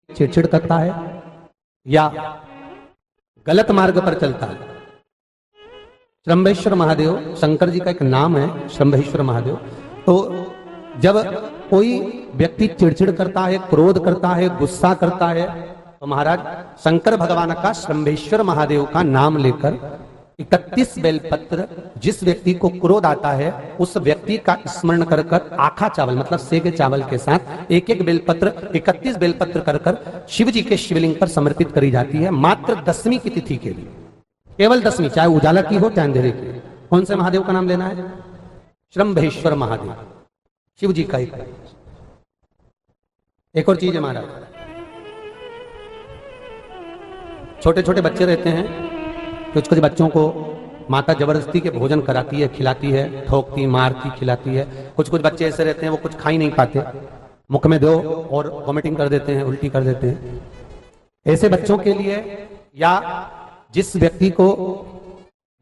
चिड़चिड़ करता है या गलत मार्ग पर चलता है। श्रंभेश्वर महादेव शंकर जी का एक नाम है, श्रंभेश्वर महादेव। तो जब कोई व्यक्ति चिड़चिड़ करता है, क्रोध करता है, गुस्सा करता है, तो महाराज शंकर भगवान का श्रंभेश्वर महादेव का नाम लेकर 31 बेलपत्र, जिस व्यक्ति को क्रोध आता है उस व्यक्ति का स्मरण कर कर आखा चावल मतलब सेके चावल के साथ एक एक बेलपत्र 31 बेलपत्र कर कर शिव जी के शिवलिंग पर समर्पित करी जाती है, मात्र 10वीं की तिथि के लिए, केवल 10वीं, चाहे उजाला की हो चाहे अंधेरे की। कौन से महादेव का नाम लेना है? श्रंभेश्वर महादेव, शिव जी का एक और चीज है महाराज, छोटे छोटे बच्चे रहते हैं, कुछ कुछ बच्चों को माता जबरदस्ती के भोजन कराती है, खिलाती है, ठोकती, मारती, खिलाती है। कुछ कुछ बच्चे ऐसे रहते हैं वो कुछ खा ही नहीं पाते, मुख में दो और वॉमिटिंग कर देते हैं, उल्टी कर देते हैं। ऐसे बच्चों के लिए या जिस व्यक्ति को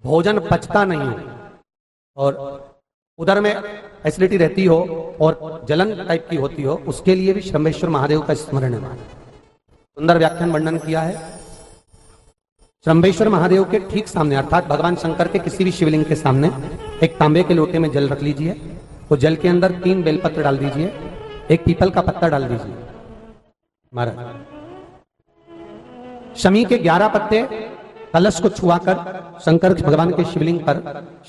भोजन पचता नहीं हो और उधर में एसिडिटी रहती हो और जलन टाइप की होती हो, उसके लिए भी श्रंभेश्वर महादेव का स्मरण है। सुंदर व्याख्यान वर्णन किया है। श्रंभेश्वर महादेव के ठीक सामने अर्थात भगवान शंकर के किसी भी शिवलिंग के सामने एक तांबे के लोटे में जल रख लीजिए, तो जल के अंदर 3 बेलपत्र डाल दीजिए, एक पीपल का पत्ता डाल दीजिए महाराज, शमी के 11 पत्ते कलश को छुआकर शंकर भगवान के शिवलिंग पर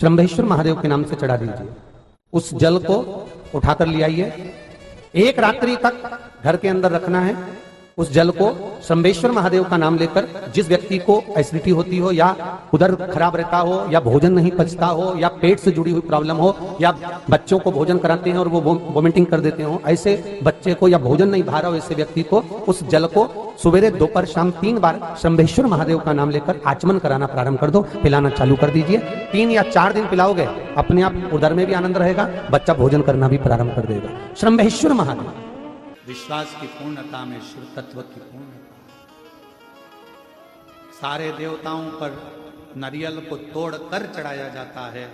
श्रंभेश्वर महादेव के नाम से चढ़ा दीजिए। उस जल को उठाकर ले आइए, एक रात्रि तक घर के अंदर रखना है। उस जल को श्रंभेश्वर महादेव का नाम लेकर जिस व्यक्ति को एसिडिटी होती हो या उधर खराब रहता हो या भोजन नहीं पचता हो या पेट से जुड़ी हुई प्रॉब्लम हो या बच्चों को भोजन कराते हैं और वो वोमिटिंग कर देते हो, ऐसे बच्चे को या भोजन नहीं भा रहा हो ऐसे व्यक्ति को उस जल को सवेरे दोपहर शाम 3 बार श्रंभेश्वर महादेव का नाम लेकर आचमन कराना प्रारंभ कर दो, पिलाना चालू कर दीजिए। 3 या 4 दिन पिलाओगे, अपने आप उधर में भी आनंद रहेगा, बच्चा भोजन करना भी प्रारंभ कर देगा। श्रंभेश्वर महादेव, विश्वास की पूर्णता में शिव तत्व की पूर्णता। सारे देवताओं पर नारियल को तोड़कर चढ़ाया जाता है,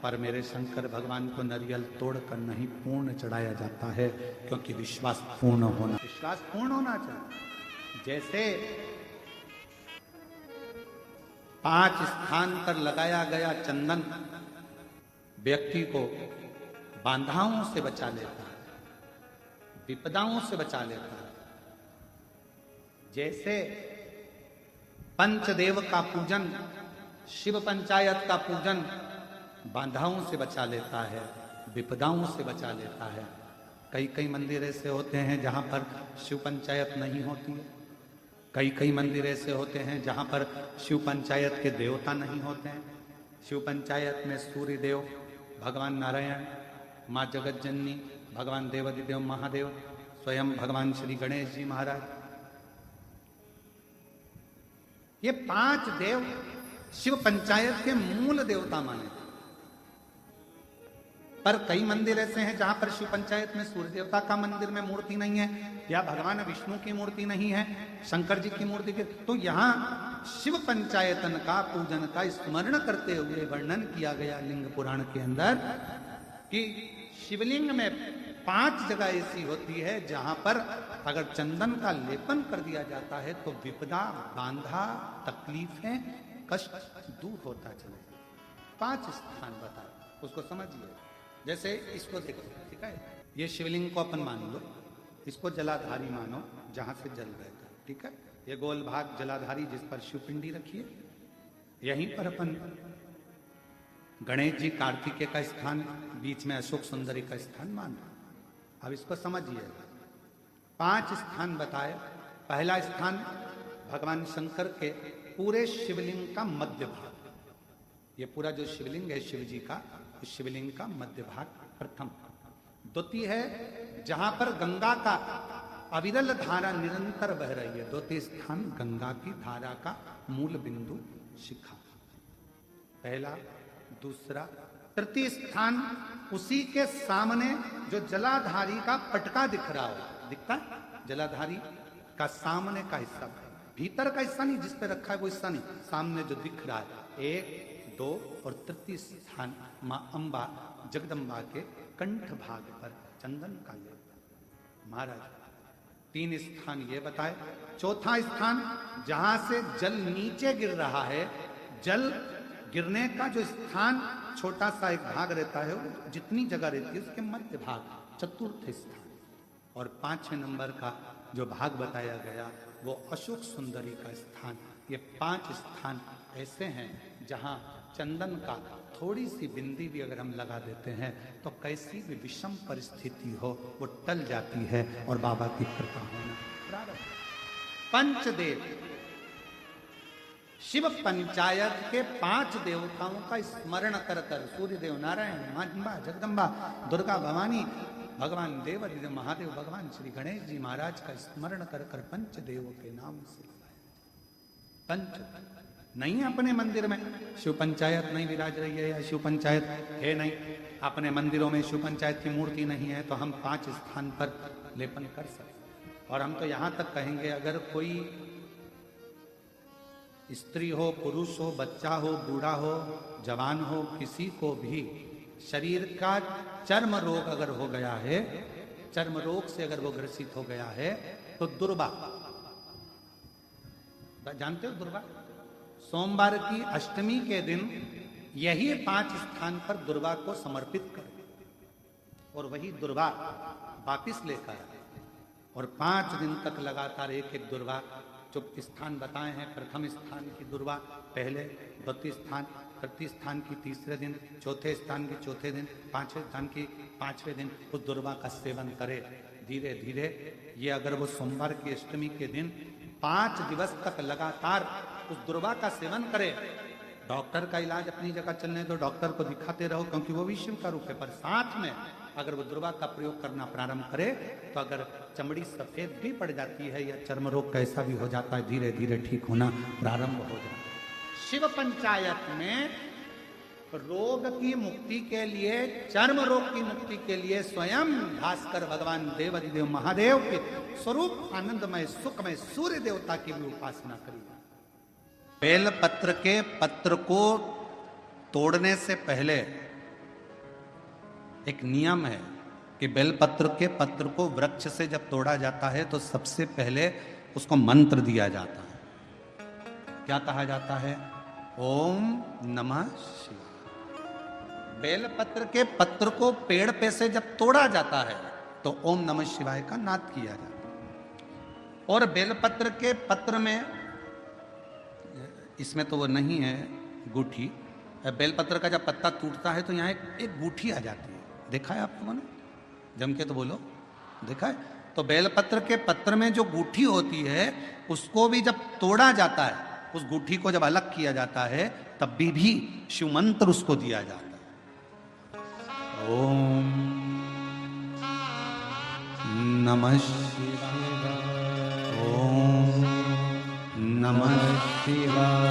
पर मेरे शंकर भगवान को नारियल तोड़कर नहीं पूर्ण चढ़ाया जाता है, क्योंकि विश्वास पूर्ण होना चाहिए। जैसे 5 स्थान पर लगाया गया चंदन व्यक्ति को बाधाओं से बचा लेता है, विपदाओं से बचा लेता है। जैसे पंचदेव का पूजन, शिव पंचायत का पूजन बाधाओं से बचा लेता है, विपदाओं से बचा लेता है। कई कई मंदिर ऐसे होते हैं जहां पर शिव पंचायत नहीं होती है, कई मंदिर ऐसे होते हैं जहां पर शिव पंचायत के देवता नहीं होते हैं। शिव पंचायत में सूर्य देव, भगवान नारायण, माँ जगत जननी, भगवान देवादिदेव महादेव, स्वयं भगवान श्री गणेश जी महाराज, ये 5 देव शिव पंचायत के मूल देवता माने। पर कई मंदिर ऐसे हैं जहां पर शिव पंचायत में सूर्य देवता का मंदिर में मूर्ति नहीं है या भगवान विष्णु की मूर्ति नहीं है, शंकर जी की मूर्ति की, तो यहां शिव पंचायतन का पूजन का स्मरण करते हुए वर्णन किया गया लिंग पुराण के अंदर कि शिवलिंग में 5 जगह ऐसी होती है जहां पर अगर चंदन का लेपन कर दिया जाता है तो विपदा, बांधा, तकलीफें, कष्ट दूर होता चले। 5 स्थान बताए, उसको समझिए। जैसे इसको देखो, ठीक है, ये शिवलिंग को अपन मान लो, इसको जलाधारी मानो जहां से जल बहता है, ठीक है। ये गोल भाग जलाधारी जिस पर शिवपिंडी रखी है, यहीं पर अपन गणेश जी कार्तिकेय का स्थान, बीच में अशोक सुंदरी का स्थान मान लो। अब इसको समझिए, 5 स्थान बताए। पहला स्थान भगवान शंकर के पूरे शिवलिंग का मध्य भाग, ये पूरा जो शिवलिंग है शिव जी का, उस शिवलिंग का मध्य भाग प्रथम। द्वितीय है जहां पर गंगा का अविरल धारा निरंतर बह रही है, द्वितीय स्थान गंगा की धारा का मूल बिंदु शिखा, पहला। दूसरा, तृतीय स्थान उसी के सामने जो जलाधारी का पटका दिख रहा हो, दिखता है जलाधारी का सामने का हिस्सा, भीतर का हिस्सा नहीं, जिस पे रखा है वो हिस्सा नहीं, सामने जो दिख रहा है। 1, 2 और तृतीय स्थान मां अंबा जगदम्बा के कंठ भाग पर चंदन का लेप। महाराज 3 स्थान ये बताए। चौथा स्थान जहां से जल नीचे गिर रहा है, जल गिरने का जो स्थान छोटा सा एक भाग रहता है, वो जितनी जगह रहती है उसके मध्य भाग, चतुर्थ स्थान। और 5वें नंबर का जो भाग बताया गया वो अशोक सुंदरी का स्थान। ये 5 स्थान ऐसे हैं जहां चंदन का थोड़ी सी बिंदी भी अगर हम लगा देते हैं तो कैसी भी विषम परिस्थिति हो वो टल जाती है और बाबा की कृपा होना प्रारंभ। पंचदेव, शिव पंचायत के 5 देवताओं का स्मरण कर कर, सूर्य देव, नारायण, मां जगदम्बा, दुर्गा भवानी, भगवान देव महादेव, भगवान श्री गणेश जी महाराज का स्मरण कर कर पंचदेव के नाम से पंच नहीं है अपने मंदिर में शिव पंचायत नहीं विराज रही है या शिव पंचायत है नहीं, अपने मंदिरों में शिव पंचायत की मूर्ति नहीं है, तो हम 5 स्थान पर लेपन कर सकते। और हम तो यहां तक कहेंगे अगर कोई स्त्री हो, पुरुष हो, बच्चा हो, बूढ़ा हो, जवान हो, किसी को भी शरीर का चर्म रोग अगर हो गया है, चर्म रोग से अगर वो ग्रसित हो गया है तो दुर्वा, जानते हो दुर्वा, सोमवार की अष्टमी के दिन यही 5 स्थान पर दुर्वा को समर्पित करें और वही दुर्वा वापिस लेकर आए और 5 दिन तक लगातार एक एक दुर्वा, जो स्थान बताए हैं, प्रथम स्थान की दुर्वा पहले, द्वितीय स्थान, तृतीय स्थान की तीसरे दिन, चौथे स्थान की चौथे दिन, 5वें स्थान की 5वें दिन उस दुर्वा का सेवन करे धीरे धीरे। ये अगर वो सोमवार की अष्टमी के दिन 5 दिवस तक लगातार उस दुर्वा का सेवन करे, डॉक्टर का इलाज अपनी जगह चलने दो, डॉक्टर को दिखाते रहो क्योंकि वो भी शिव का रूप है, पर साथ में अगर वो दुर्वा का प्रयोग करना प्रारंभ करे तो अगर चमड़ी सफेद भी पड़ जाती है या चर्म रोग कैसा भी हो जाता है, धीरे धीरे ठीक होना प्रारंभ हो जाता है। शिव पंचायत में रोग की मुक्ति के लिए, चर्म रोग की मुक्ति के लिए स्वयं भास्कर भगवान देवाधिदेव महादेव के स्वरूप आनंदमय सुखमय सूर्य देवता की भी उपासना करी। बेल पत्र के पत्र को तोड़ने से पहले एक नियम है कि बेल पत्र के पत्र को वृक्ष से जब तोड़ा जाता है तो सबसे पहले उसको मंत्र दिया जाता है। क्या कहा जाता है? ओम नमः शिवाय। बेल पत्र के पत्र को पेड़ पे से जब तोड़ा जाता है तो ओम नमः शिवाय का नाद किया जाता है। और बेल पत्र के पत्र में, इसमें तो वो नहीं है गूठी, बेलपत्र का जब पत्ता टूटता है तो यहाँ एक गूठी आ जाती है, देखा है आप लोगों ने? जम के तो बोलो, देखा है? तो बेलपत्र के पत्र में जो गूठी होती है उसको भी जब तोड़ा जाता है, उस गूठी को जब अलग किया जाता है तब भी शिव मंत्र उसको दिया जाता है। ओम नमः शिवाय, ओम नमः शिवाय,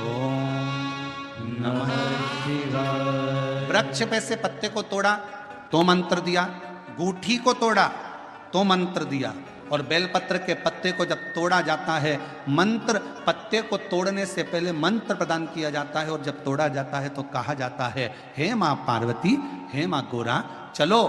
ओम नमः शिवाय। वृक्ष पे से पत्ते को तोड़ा तो मंत्र दिया, गूठी को तोड़ा तो मंत्र दिया, और बेलपत्र के पत्ते को जब तोड़ा जाता है, मंत्र, पत्ते को तोड़ने से पहले मंत्र प्रदान किया जाता है, और जब तोड़ा जाता है तो कहा जाता है, हे मां पार्वती, हे मां गोरा, चलो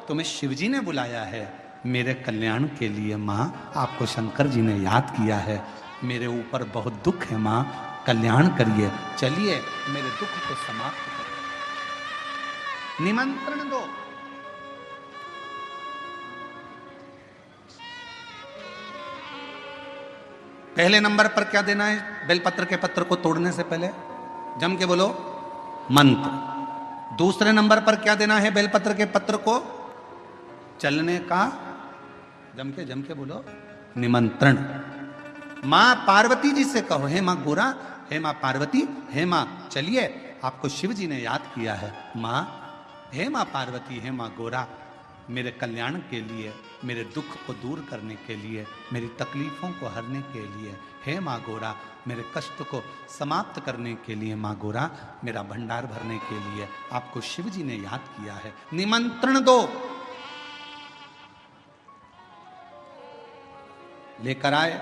तुम्हें शिवजी ने बुलाया है मेरे कल्याण के लिए। मां, आपको शंकर जी ने याद किया है, मेरे ऊपर बहुत दुख है मां, कल्याण करिए, चलिए मेरे दुख को समाप्त करिए, निमंत्रण दो। पहले नंबर पर क्या देना है? बेलपत्र के पत्र को तोड़ने से पहले जम के बोलो मंत्र। दूसरे नंबर पर क्या देना है? बेलपत्र के पत्र को चलने का, जम के बोलो निमंत्रण। मां पार्वती जी से कहो, हे मां गोरा, हे मां पार्वती, हे मां चलिए, आपको शिव जी ने याद किया है। मां, हे मां पार्वती, हे मां गोरा, मेरे कल्याण के लिए, मेरे दुख को दूर करने के लिए, मेरी तकलीफों को हरने के लिए, हे मां गोरा, मेरे कष्ट को समाप्त करने के लिए, मां गोरा, मेरा भंडार भरने के लिए आपको शिव जी ने याद किया है, निमंत्रण दो। लेकर आए,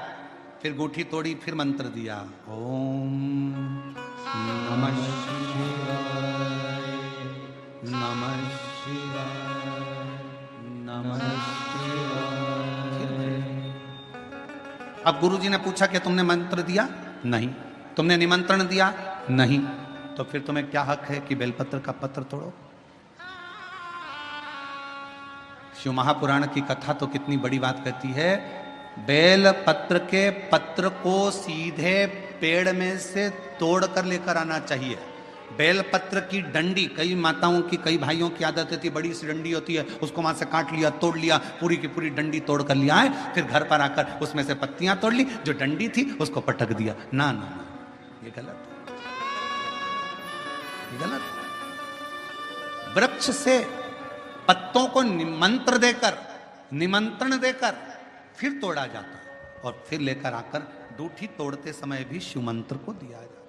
फिर गूठी तोड़ी, फिर मंत्र दिया, ओम नमः शिवाय, नमः शिवाय, नमः शिवाय। अब गुरुजी ने पूछा कि तुमने मंत्र दिया? नहीं। तुमने निमंत्रण दिया? नहीं। तो फिर तुम्हें क्या हक है कि बेलपत्र का पत्र तोड़ो? शिव महापुराण की कथा तो कितनी बड़ी बात कहती है, बेल पत्र के पत्र को सीधे पेड़ में से तोड़ कर लेकर आना चाहिए। बेल पत्र की डंडी, कई माताओं की, कई भाइयों की आदत होती है, बड़ी सी डंडी होती है, उसको वहां से काट लिया, तोड़ लिया, पूरी की पूरी डंडी तोड़ कर लिया है, फिर घर पर आकर उसमें से पत्तियां तोड़ ली, जो डंडी थी उसको पटक दिया। ना ना ना, ये गलत है, ये गलत है। वृक्ष से पत्तों को निमंत्रण देकर फिर तोड़ा जाता है और फिर लेकर आकर दूठी तोड़ते समय भी शिव मंत्र को दिया जाता है।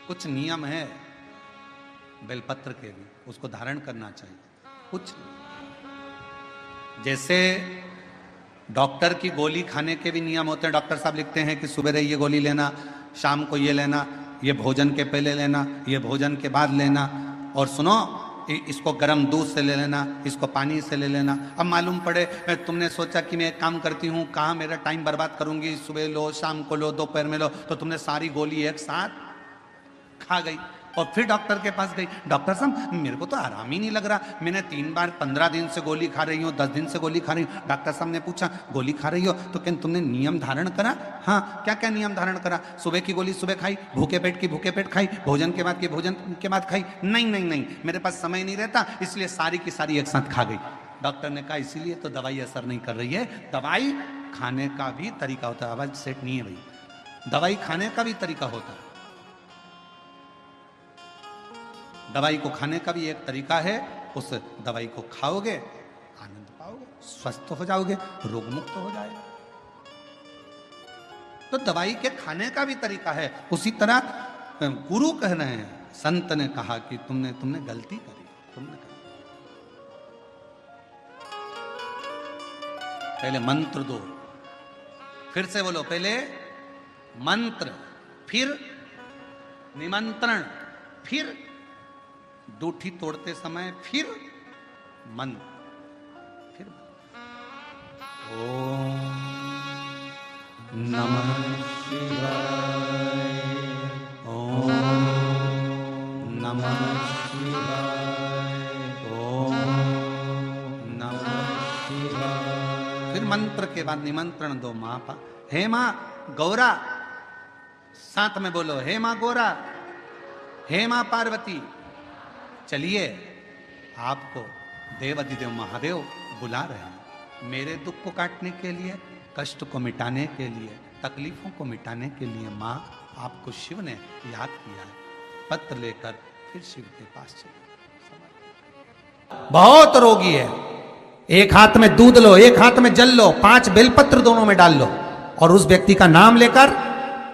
कुछ नियम है बेलपत्र के भी, उसको धारण करना चाहिए। कुछ जैसे डॉक्टर की गोली खाने के भी नियम होते हैं। डॉक्टर साहब लिखते हैं कि सुबह ये गोली लेना, शाम को ये लेना, ये भोजन के पहले लेना, ये भोजन के बाद लेना, और सुनो इसको गर्म दूध से ले लेना, इसको पानी से ले लेना। अब मालूम पड़े तुमने सोचा कि मैं एक काम करती हूँ, कहाँ मेरा टाइम बर्बाद करूंगी, सुबह लो, शाम को लो, दोपहर में लो, तो तुमने सारी गोली एक साथ खा गई और फिर डॉक्टर के पास गई, डॉक्टर साहब मेरे को तो आराम ही नहीं लग रहा, मैंने 3 बार 15 दिन से गोली खा रही हूँ, 10 दिन से गोली खा रही हूँ। डॉक्टर साहब ने पूछा गोली खा रही हो तो क्या तुमने नियम धारण करा? हाँ। क्या क्या नियम धारण करा? सुबह की गोली सुबह खाई, भूखे पेट की भूखे पेट खाई, भोजन के बाद की भोजन के बाद खाई? नहीं नहीं नहीं, मेरे पास समय नहीं रहता, इसलिए सारी की सारी एक साथ खा गई। डॉक्टर ने कहा इसीलिए तो दवाई असर नहीं कर रही है। दवाई खाने का भी तरीका होता है। आवाज सेट नहीं है भाई, दवाई खाने का भी तरीका होता है। दवाई को खाने का भी एक तरीका है, उस दवाई को खाओगे आनंद पाओगे, स्वस्थ हो जाओगे, रोग मुक्त हो जाएगा। तो दवाई के खाने का भी तरीका है। उसी तरह गुरु कह रहे हैं, संत ने कहा कि तुमने गलती करी, तुमने करी। पहले मंत्र दो, फिर से बोलो, पहले मंत्र, फिर निमंत्रण, फिर दूठी तोड़ते समय फिर मंत्र, फिर ओम नमः शिवाय, ओम नमः शिवाय, ओम नमः शिवाय। फिर मंत्र के बाद निमंत्रण दो। माँ पा, हे माँ गौरा, साथ में बोलो, हे माँ गौरा, हे माँ पार्वती, चलिए आपको देवाधिदेव महादेव बुला रहे हैं, मेरे दुख को काटने के लिए, कष्ट को मिटाने के लिए, तकलीफों को मिटाने के लिए। माँ आपको शिव ने याद किया है। पत्र लेकर फिर शिव के पास चले। बहुत रोगी है, एक हाथ में दूध लो, एक हाथ में जल लो, 5 बेलपत्र दोनों में डाल लो, और उस व्यक्ति का नाम लेकर,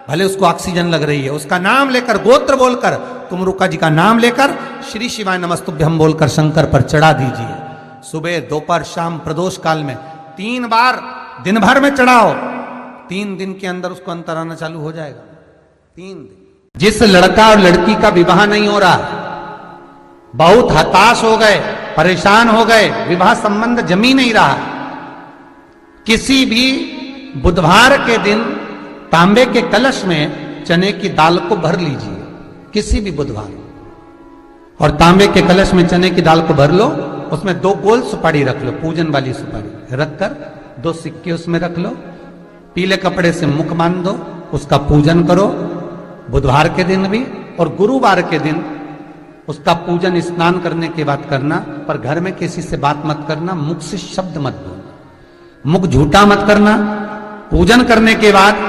भले उसको ऑक्सीजन लग रही है, उसका नाम लेकर, गोत्र बोलकर, कुमरुका जी का नाम लेकर, श्री शिवाय नमस्तुभ्यम बोलकर शंकर पर चढ़ा दीजिए। सुबह, दोपहर, शाम, प्रदोष काल में 3 बार दिन भर में चढ़ाओ। 3 दिन के अंदर उसको अंतर आना चालू हो जाएगा। 3 दिन। जिस लड़का और लड़की का विवाह नहीं हो रहा, बहुत हताश हो गए, परेशान हो गए, विवाह संबंध जमी नहीं रहा, किसी भी बुधवार के दिन तांबे के कलश में चने की दाल को भर लीजिए, किसी भी बुधवार, और तांबे के कलश में चने की दाल को भर लो, उसमें 2 गोल सुपारी रख लो, पूजन वाली सुपारी रखकर 2 सिक्के उसमें रख लो, पीले कपड़े से मुख बांध दो, उसका पूजन करो बुधवार के दिन भी, और गुरुवार के दिन उसका पूजन स्नान करने के बाद करना। पर घर में किसी से बात मत करना, मुख से शब्द मत बोलना, मुख झूठा मत करना। पूजन करने के बाद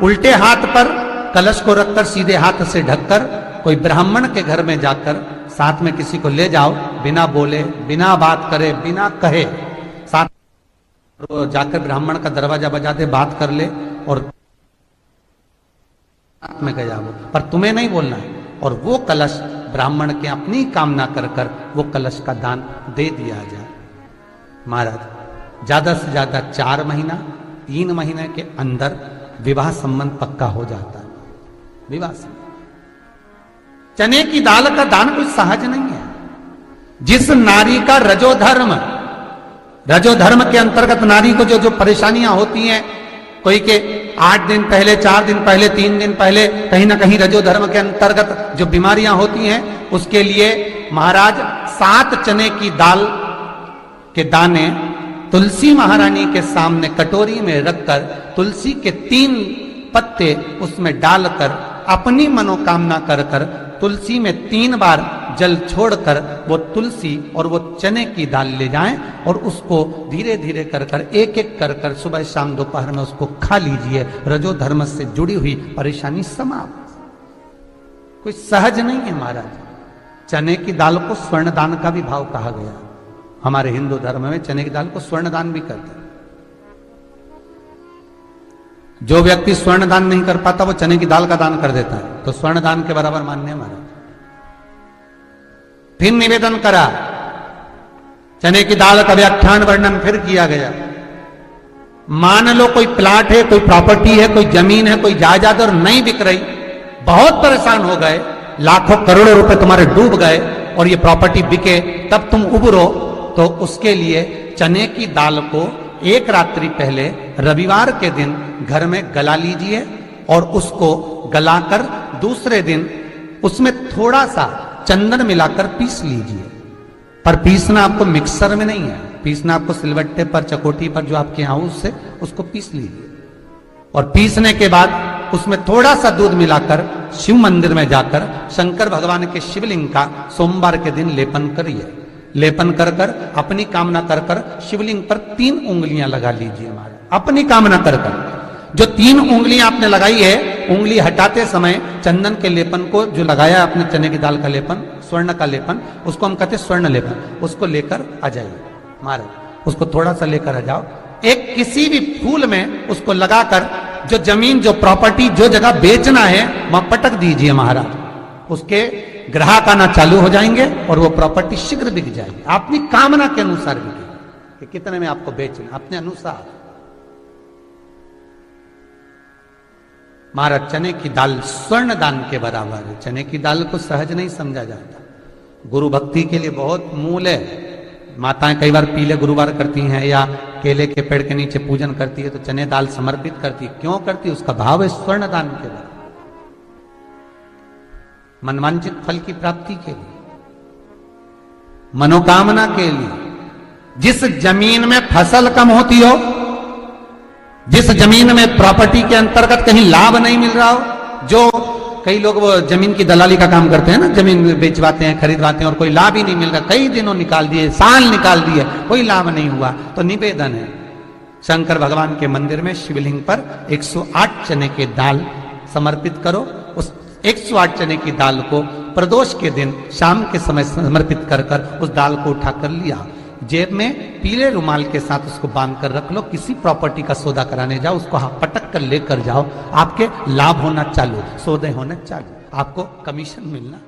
उल्टे हाथ पर कलश को रखकर सीधे हाथ से ढककर कोई ब्राह्मण के घर में जाकर साथ में किसी को ले जाओ, बिना बोले, बिना बात करे, बिना कहे, साथ जाकर ब्राह्मण का दरवाजा बजा दे, बात कर ले, और साथ में गया वो, पर तुम्हें नहीं बोलना है। और वो कलश ब्राह्मण के अपनी कामना कर कर वो कलश का दान दे दिया जाए। महाराज ज्यादा से ज्यादा 4 महीना, 3 महीने के अंदर विवाह संबंध पक्का हो जाता है। विवाह संबंध, चने की दाल का दान कोई सहज नहीं है। जिस नारी का रजोधर्म रजो धर्म के अंतर्गत नारी को जो जो परेशानियां होती हैं, कोई के 8 दिन पहले, 4 दिन पहले, 3 दिन पहले कहीं ना कहीं रजो धर्म के अंतर्गत जो बीमारियां होती हैं, उसके लिए महाराज 7 चने की दाल के दाने तुलसी महारानी के सामने कटोरी में रखकर तुलसी के 3 पत्ते उसमें डालकर अपनी मनोकामना कर कर तुलसी में 3 बार जल छोड़कर वो तुलसी और वो चने की दाल ले जाएं और उसको धीरे धीरे कर कर एक एक कर कर सुबह शाम दोपहर में उसको खा लीजिए। रजो धर्म से जुड़ी हुई परेशानी समाप्त। कोई सहज नहीं है महाराज। चने की दाल को स्वर्ण दान का भी भाव कहा गया। हमारे हिंदू धर्म में चने की दाल को स्वर्ण दान भी करते हैं। जो व्यक्ति स्वर्ण दान नहीं कर पाता वो चने की दाल का दान कर देता है, तो स्वर्ण दान के बराबर मान्य है महाराज। फिर निवेदन करा, चने की दाल का व्याख्यान वर्णन फिर किया गया। मान लो कोई प्लाट है, कोई प्रॉपर्टी है, कोई जमीन है, कोई जायदाद और नहीं बिक रही, बहुत परेशान हो गए, लाखों करोड़ों रुपए तुम्हारे डूब गए और ये प्रॉपर्टी बिके, तब तुम उबरो, तो उसके लिए चने की दाल को एक रात्रि पहले रविवार के दिन घर में गला लीजिए और उसको गलाकर दूसरे दिन उसमें थोड़ा सा चंदन मिलाकर पीस लीजिए। पर पीसना आपको मिक्सर में नहीं है, पीसना आपको सिलबट्टे पर, चकोटी पर जो आपके यहाँ उससे उसको पीस लीजिए। और पीसने के बाद उसमें थोड़ा सा दूध मिलाकर शिव मंदिर में जाकर शंकर भगवान के शिवलिंग का सोमवार के दिन लेपन करिए। लेपन कर कर अपनी कामना कर कर शिवलिंग पर 3 उंगलियां लगा लीजिए महाराज, अपनी कामना कर कर। जो 3 उंगलियां आपने लगाई है, उंगली हटाते समय चंदन के लेपन को जो लगाया आपने, चने की दाल का लेपन, स्वर्ण का लेपन, उसको हम कहते हैं स्वर्ण लेपन, उसको लेकर आ जाइए महाराज। उसको थोड़ा सा लेकर आ जाओ, एक किसी भी फूल में उसको लगाकर जो जमीन, जो प्रॉपर्टी, जो जगह बेचना है वहां पटक दीजिए महाराज। उसके ग्राहक आना चालू हो जाएंगे और वो प्रॉपर्टी शीघ्र बिक जाएगी। अपनी कामना के अनुसार बिकेगी कि कितने में आपको बेचना, अपने अनुसार। महाराज चने की दाल स्वर्ण दान के बराबर है। चने की दाल को सहज नहीं समझा जाता। गुरु भक्ति के लिए बहुत मूल है। माताएं कई बार पीले गुरुवार करती हैं या केले के पेड़ के नीचे पूजन करती है तो चने दाल समर्पित करती है। क्यों करती है? उसका भाव है स्वर्ण दान के बराबर, मनवांचित फल की प्राप्ति के लिए, मनोकामना के लिए। जिस जमीन में फसल कम होती हो, जिस जमीन में प्रॉपर्टी के अंतर्गत कहीं लाभ नहीं मिल रहा हो, जो कई लोग वो जमीन की दलाली का काम करते हैं ना, जमीन बेचवाते हैं, खरीदवाते हैं और कोई लाभ ही नहीं मिल रहा, कई दिनों निकाल दिए, साल निकाल दिए, कोई लाभ नहीं हुआ, तो निवेदन है शंकर भगवान के मंदिर में शिवलिंग पर 108 चने के दाल समर्पित करो। उस 108 चने की दाल को प्रदोष के दिन शाम के समय समर्पित कर कर उस दाल को उठाकर लिया, जेब में पीले रुमाल के साथ उसको बांध कर रख लो। किसी प्रॉपर्टी का सौदा कराने जाओ, उसको पटक कर लेकर जाओ, आपके लाभ होना चालू, सौदे होना चालू, आपको कमीशन मिलना